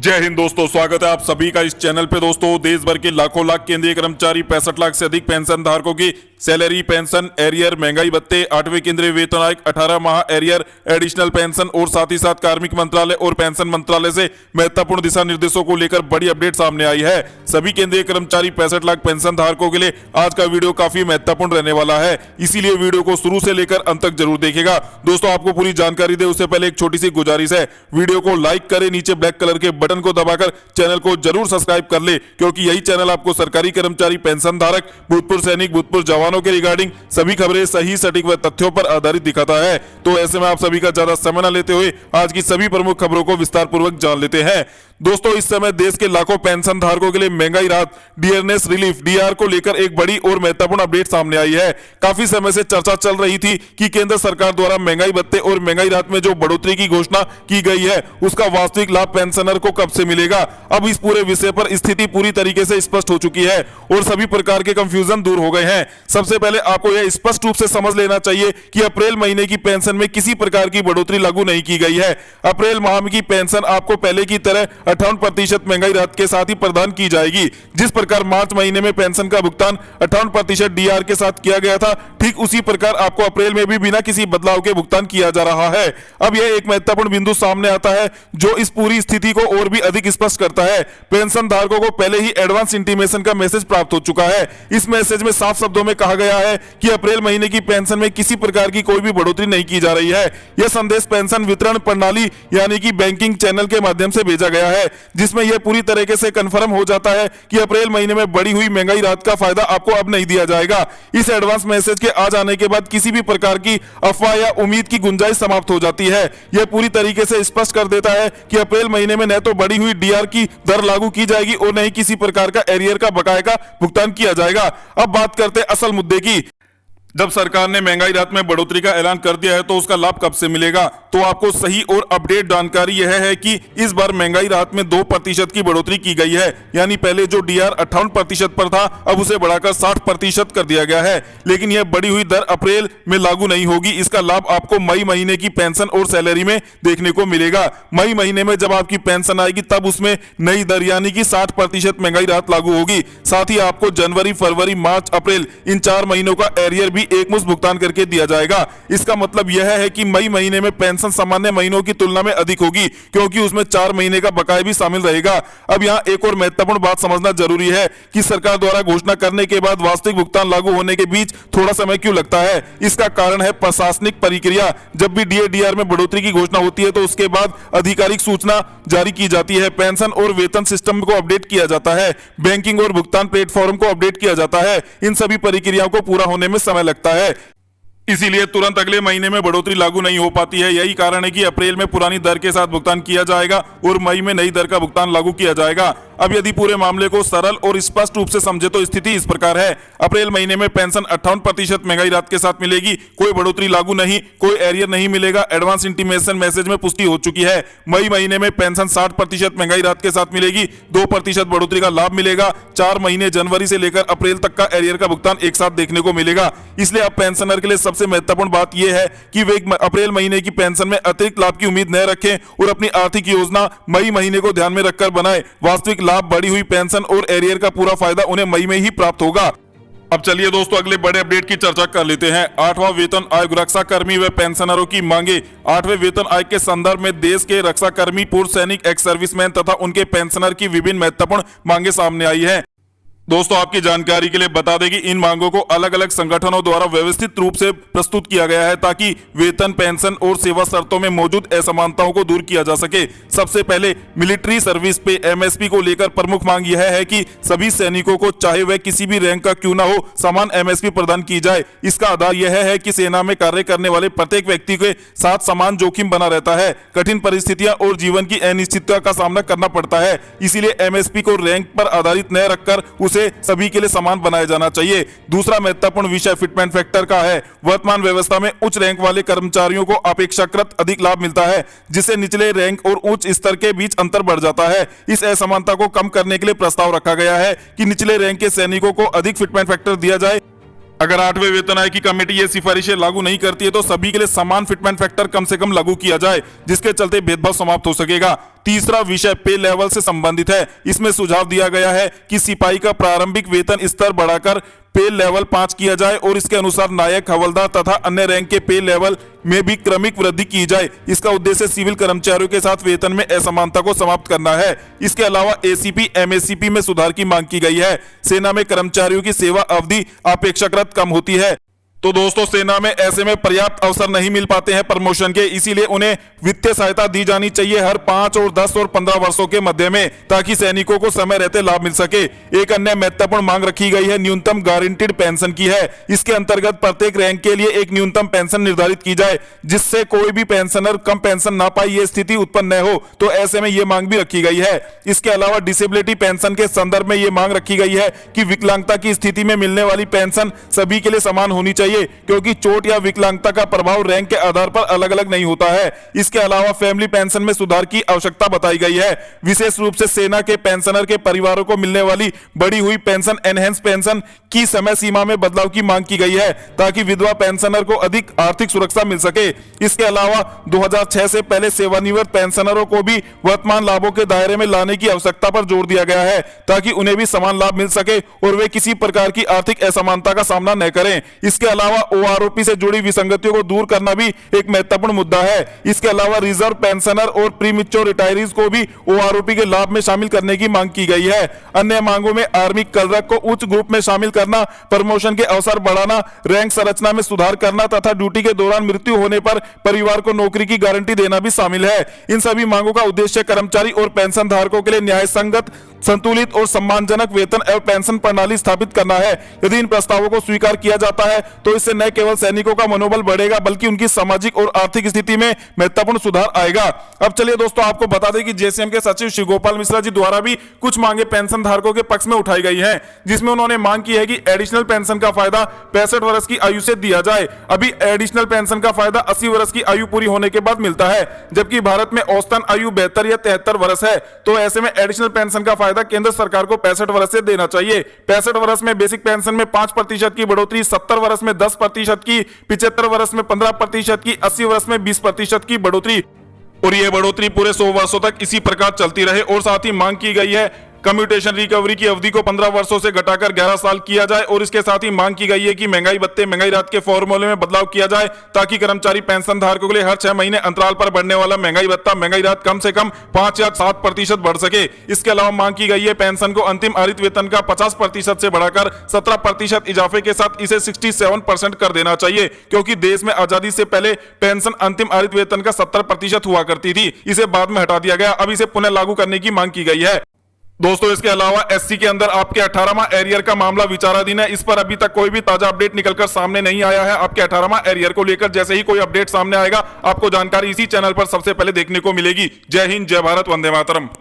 जय हिंद दोस्तों, स्वागत है आप सभी का इस चैनल पे। दोस्तों, देश भर के लाखों लाख केंद्रीय कर्मचारी, 65 लाख से अधिक पेंशन धारकों की सैलरी, पेंशन, एरियर, महंगाई भत्ते, 8वें केंद्रीय वेतन आयोग, 18 माह एरियर, एडिशनल पेंशन और साथ ही साथ कार्मिक मंत्रालय और पेंशन मंत्रालय से महत्वपूर्ण दिशा निर्देशों को लेकर बड़ी अपडेट सामने आई है। सभी केंद्रीय कर्मचारी, 65 लाख पेंशन धारकों के लिए आज का वीडियो काफी महत्वपूर्ण रहने वाला है, इसीलिए वीडियो को शुरू से लेकर अंत तक जरूर देखेगा। दोस्तों, आपको पूरी जानकारी दे उससे पहले एक छोटी सी गुजारिश है, वीडियो को लाइक करें, नीचे ब्लैक कलर के बटन को दबाकर चैनल को जरूर सब्सक्राइब कर ले, क्योंकि यही चैनल आपको सरकारी कर्मचारी, पेंशन धारक, भूतपूर्व सैनिक, भूतपूर्व जवानों के रिगार्डिंग सभी खबरें सही, सटीक व तथ्यों पर आधारित दिखाता है। तो ऐसे में आप सभी का ज्यादा समय न लेते हुए आज की सभी प्रमुख खबरों को विस्तार पूर्वक जान लेते हैं। दोस्तों, इस समय देश के लाखों पेंशन धारकों के लिए महंगाई राहत, डियरनेस रिलीफ, डीआर को लेकर एक बड़ी और महत्वपूर्ण अपडेट सामने आई है। काफी समय से चर्चा चल रही थी कि केंद्र सरकार द्वारा महंगाई भत्ते और महंगाई राहत में जो बढ़ोतरी की घोषणा की गई है, उसका वास्तविक लाभ पेंशनर को कब से मिलेगा। अब इस पूरे विषय पर स्थिति पूरी तरीके से स्पष्ट हो चुकी है और सभी प्रकार के कंफ्यूजन दूर हो गए हैं। सबसे पहले आपको यह स्पष्ट रूप से समझ लेना चाहिए कि अप्रैल महीने की पेंशन में किसी प्रकार की बढ़ोतरी लागू नहीं की गई है। अप्रैल माह की पेंशन आपको पहले की तरह 58% महंगाई राहत के साथ ही प्रदान की जाएगी। जिस प्रकार मार्च महीने में पेंशन का भुगतान 58% डीआर के साथ किया गया था, ठीक उसी प्रकार आपको अप्रैल में भी बिना किसी बदलाव के भुगतान किया जा रहा है। अब यह एक महत्वपूर्ण बिंदु सामने आता है जो इस पूरी स्थिति को और भी अधिक स्पष्ट करता है। पेंशन धारकों को पहले ही एडवांस इंटीमेशन का मैसेज प्राप्त हो चुका है। इस मैसेज में साफ शब्दों में कहा गया है कि अप्रैल महीने की पेंशन में किसी प्रकार की कोई भी बढ़ोतरी नहीं की जा रही है। यह संदेश पेंशन वितरण प्रणाली यानी कि बैंकिंग चैनल के माध्यम से भेजा गया है, जिसमें यह पूरी तरीके से कंफर्म हो जाता है कि अप्रैल महीने में बढ़ी हुई महंगाई राहत का फायदा आपको अब नहीं दिया जाएगा। इस एडवांस मैसेज के आ जाने के बाद किसी भी प्रकार की अफवाह या उम्मीद की गुंजाइश समाप्त हो जाती है। यह पूरी तरीके से स्पष्ट कर देता है कि अप्रैल महीने में न तो बढ़ी हुई डीआर की दर लागू की जाएगी और न ही किसी प्रकार का एरियर का बकाया का भुगतान किया जाएगा। अब बात करते हैं असल मुद्दे की। जब सरकार ने महंगाई राहत में बढ़ोतरी का ऐलान कर दिया है, तो उसका लाभ कब से मिलेगा? तो आपको सही और अपडेट जानकारी यह है कि इस बार महंगाई राहत में 2% की बढ़ोतरी की गई है। यानी पहले जो डीआर 58% पर था, अब उसे बढ़ाकर 60% कर दिया गया है। लेकिन यह बढ़ी हुई दर अप्रैल में लागू नहीं होगी। इसका लाभ आपको मई महीने की पेंशन और सैलरी में देखने को मिलेगा। मई महीने में जब आपकी पेंशन आएगी, तब उसमें नई दर यानी कि 60% महंगाई राहत लागू होगी। साथ ही आपको जनवरी, फरवरी, मार्च, अप्रैल इन 4 महीनों का एरियर एक मुश्त भुगतान करके दिया जाएगा। इसका मतलब यह है कि मई महीने में पेंशन सामान्य महीनों की तुलना में अधिक होगी, क्योंकि उसमें 4 महीने का बकाया भी शामिल रहेगा। अब यहाँ एक और महत्वपूर्ण बात समझना जरूरी है कि सरकार द्वारा घोषणा करने के बाद वास्तविक भुगतान लागू होने के बीच थोड़ा समय क्यों लगता है। इसका कारण है प्रशासनिक प्रक्रिया। जब भी डीआर में बढ़ोतरी की घोषणा होती है, तो उसके बाद आधिकारिक सूचना जारी की जाती है, पेंशन और वेतन सिस्टम को अपडेट किया जाता है, बैंकिंग और भुगतान प्लेटफॉर्म को अपडेट किया जाता है। इन सभी प्रक्रियाओं को पूरा होने में समय लगता है, इसीलिए तुरंत अगले महीने में बढ़ोतरी लागू नहीं हो पाती है। यही कारण है कि अप्रैल में पुरानी दर के साथ भुगतान किया जाएगा और मई में नई दर का भुगतान लागू किया जाएगा। अब यदि पूरे मामले को सरल और स्पष्ट रूप से समझे तो स्थिति इस प्रकार है। अप्रैल महीने में पेंशन 58% महंगाई राहत के साथ मिलेगी, कोई बढ़ोतरी लागू नहीं, कोई एरियर नहीं मिलेगा, एडवांस इंटीमेशन मैसेज में पुष्टि हो चुकी है। मई महीने में पेंशन 60% महंगाई राहत के साथ मिलेगी, 2% बढ़ोतरी का लाभ मिलेगा। 4 महीने जनवरी से लेकर अप्रैल तक का एरियर का भुगतान एक साथ देखने को मिलेगा। इसलिए अब पेंशनर के लिए सबसे महत्वपूर्ण बात यह है कि वे अप्रैल महीने की पेंशन में अतिरिक्त लाभ की उम्मीद न रखें और अपनी आर्थिक योजना मई महीने को ध्यान में रखकर बनाएं। वास्तविक लाभ, बढ़ी हुई पेंशन और एरियर का पूरा फायदा उन्हें मई में ही प्राप्त होगा। अब चलिए दोस्तों, अगले बड़े अपडेट की चर्चा कर लेते हैं। 8वां वेतन आयोग, रक्षा कर्मी व पेंशनरों की मांगे। 8वें वेतन आयोग के संदर्भ में देश के रक्षा कर्मी, पूर्व सैनिक, एक्स सर्विसमैन तथा उनके पेंशनर की विभिन्न महत्वपूर्ण मांगे सामने आई है। दोस्तों, आपकी जानकारी के लिए बता दें कि इन मांगों को अलग अलग संगठनों द्वारा व्यवस्थित रूप से प्रस्तुत किया गया है, ताकि वेतन, पेंशन और सेवा शर्तों में मौजूद असमानताओं को दूर किया जा सके। सबसे पहले मिलिट्री सर्विस पे एमएसपी को लेकर प्रमुख मांग यह है कि सभी सैनिकों को, चाहे वह किसी भी रैंक का क्यों ना हो, समान एमएसपी प्रदान की जाए। इसका आधार यह है कि सेना में कार्य करने वाले प्रत्येक व्यक्ति के साथ समान जोखिम बना रहता है, कठिन परिस्थितियां और जीवन की अनिश्चितता का सामना करना पड़ता है। इसीलिए एमएसपी को रैंक पर आधारित न रखकर उसे सभी के लिए समान बनाया जाना चाहिए। दूसरा महत्वपूर्ण विषय फिटमेंट फैक्टर का है। वर्तमान व्यवस्था में उच्च रैंक वाले कर्मचारियों को अपेक्षाकृत अधिक लाभ मिलता है, जिससे निचले रैंक और उच्च स्तर के बीच अंतर बढ़ जाता है। इस असमानता को कम करने के लिए प्रस्ताव रखा गया है कि निचले रैंक के सैनिकों को अधिक फिटमेंट फैक्टर दिया जाए। अगर 8वें वेतन आयोग की कमेटी ये सिफारिशें लागू नहीं करती है तो सभी के लिए समान फिटमेंट फैक्टर कम से कम लागू किया जाए, जिसके चलते भेदभाव समाप्त हो सकेगा। तीसरा विषय पे लेवल से संबंधित है। इसमें सुझाव दिया गया है कि सिपाही का प्रारंभिक वेतन स्तर बढ़ाकर पे लेवल 5 किया जाए और इसके अनुसार नायक, हवलदार तथा अन्य रैंक के पे लेवल में भी क्रमिक वृद्धि की जाए। इसका उद्देश्य सिविल कर्मचारियों के साथ वेतन में असमानता को समाप्त करना है। इसके अलावा एसीपी, एमएससीपी में सुधार की मांग की गई है। सेना में कर्मचारियों की सेवा अवधि अपेक्षाकृत कम होती है। तो दोस्तों, सेना में ऐसे में पर्याप्त अवसर नहीं मिल पाते हैं प्रमोशन के, इसीलिए उन्हें वित्तीय सहायता दी जानी चाहिए हर 5 और 10 और 15 वर्षों के मध्य में, ताकि सैनिकों को समय रहते लाभ मिल सके। एक अन्य महत्वपूर्ण मांग रखी गई है न्यूनतम गारंटीड पेंशन की है। इसके अंतर्गत प्रत्येक रैंक के लिए एक न्यूनतम पेंशन निर्धारित की जाए, जिससे कोई भी पेंशनर कम पेंशन ना पाए ये स्थिति उत्पन्न न हो। तो ऐसे में ये मांग भी रखी गई है। इसके अलावा डिसेबिलिटी पेंशन के संदर्भ में ये मांग रखी गई है कि विकलांगता की स्थिति में मिलने वाली पेंशन सभी के लिए समान होनी चाहिए, क्योंकि चोट या विकलांगता का प्रभाव रैंक के आधार पर अलग अलग नहीं होता है। इसके अलावा फैमिली पेंशन में सुधार की आवश्यकता बताई गई है। विशेष रूप से सेना के पेंशनर के परिवारों को मिलने वाली बढ़ी हुई पेंशन, एनहेंस पेंशन की समय सीमा में बदलाव की मांग की गई है, ताकि विधवा पेंशनर को अधिक आर्थिक सुरक्षा मिल सके। इसके अलावा 2006 से पहले सेवानिवृत्त पेंशनरों को भी वर्तमान लाभों के दायरे में लाने की आवश्यकता पर जोर दिया गया है, ताकि उन्हें भी समान लाभ मिल सके और वे किसी प्रकार की आर्थिक असमानता का सामना न करें। इसके अलावा ओआरओपी से जुड़ी विसंगतियों को दूर करना भी एक महत्वपूर्ण मुद्दा है। इसके अलावा रिजर्व पेंशनर और प्रीमेच्योर रिटायरीज को भी ओआरओपी के लाभ में शामिल करने की मांग की गई है। अन्य मांगों में आर्मी क्लर्क को उच्च ग्रुप में शामिल करना, प्रमोशन के अवसर बढ़ाना, रैंक संरचना में सुधार करना तथा ड्यूटी के दौरान मृत्यु होने पर परिवार को नौकरी की गारंटी देना भी शामिल है। इन सभी मांगों का उद्देश्य कर्मचारी और पेंशन धारकों के लिए न्याय संगत, संतुलित और सम्मानजनक वेतन एवं पेंशन प्रणाली स्थापित करना है। यदि इन प्रस्तावों को स्वीकार किया जाता है तो इससे न केवल सैनिकों का मनोबल बढ़ेगा, बल्कि उनकी सामाजिक और आर्थिक स्थिति में महत्वपूर्ण सुधार आएगा। अब चलिए दोस्तों, आपको बता दें कि जेसीएम के सचिव श्री गोपाल मिश्रा जी द्वारा भी कुछ मांगे पेंशन धारकों के पक्ष में उठाई गई है, जिसमें उन्होंने मांग की है कि एडिशनल पेंशन का फायदा 65 वर्ष की आयु से दिया जाए। अभी एडिशनल पेंशन का फायदा 80 वर्ष की आयु पूरी होने के बाद मिलता है, जबकि भारत में औसतन आयु 72 या 73 वर्ष है। तो ऐसे में एडिशनल पेंशन का फायदा केंद्र सरकार को 65 वर्ष से देना चाहिए। 65 वर्ष में बेसिक पेंशन में 5% की बढ़ोतरी, 70 वर्ष में 10% की, 75 वर्ष में 15% की, 80 वर्ष में 20% की बढ़ोतरी, और ये बढ़ोतरी पूरे 100 वर्षों तक इसी प्रकार चलती रहे। और साथ ही मांग की गई है कम्यूटेशन रिकवरी की अवधि को 15 वर्षों से घटाकर 11 साल किया जाए। और इसके साथ ही मांग की गई है कि महंगाई भत्ते, महंगाई राहत के फॉर्मूले में बदलाव किया जाए, ताकि कर्मचारी पेंशन धारकों के लिए हर 6 महीने अंतराल पर बढ़ने वाला महंगाई भत्ता, महंगाई राहत कम से कम 5 या 7% बढ़ सके। इसके अलावा मांग की गई है पेंशन को अंतिम हरित वेतन का 50% से बढ़ाकर 17% इजाफे के साथ इसे 67% कर देना चाहिए, क्योंकि देश में आजादी से पहले पेंशन अंतिम हरित वेतन का 70% हुआ करती थी। इसे बाद में हटा दिया गया, अब इसे पुनः लागू करने की मांग की गई है। दोस्तों, इसके अलावा एससी के अंदर आपके 18वां एरियर का मामला विचाराधीन है। इस पर अभी तक कोई भी ताजा अपडेट निकलकर सामने नहीं आया है। आपके 18वां एरियर को लेकर जैसे ही कोई अपडेट सामने आएगा, आपको जानकारी इसी चैनल पर सबसे पहले देखने को मिलेगी। जय हिंद, जय भारत, वंदे मातरम।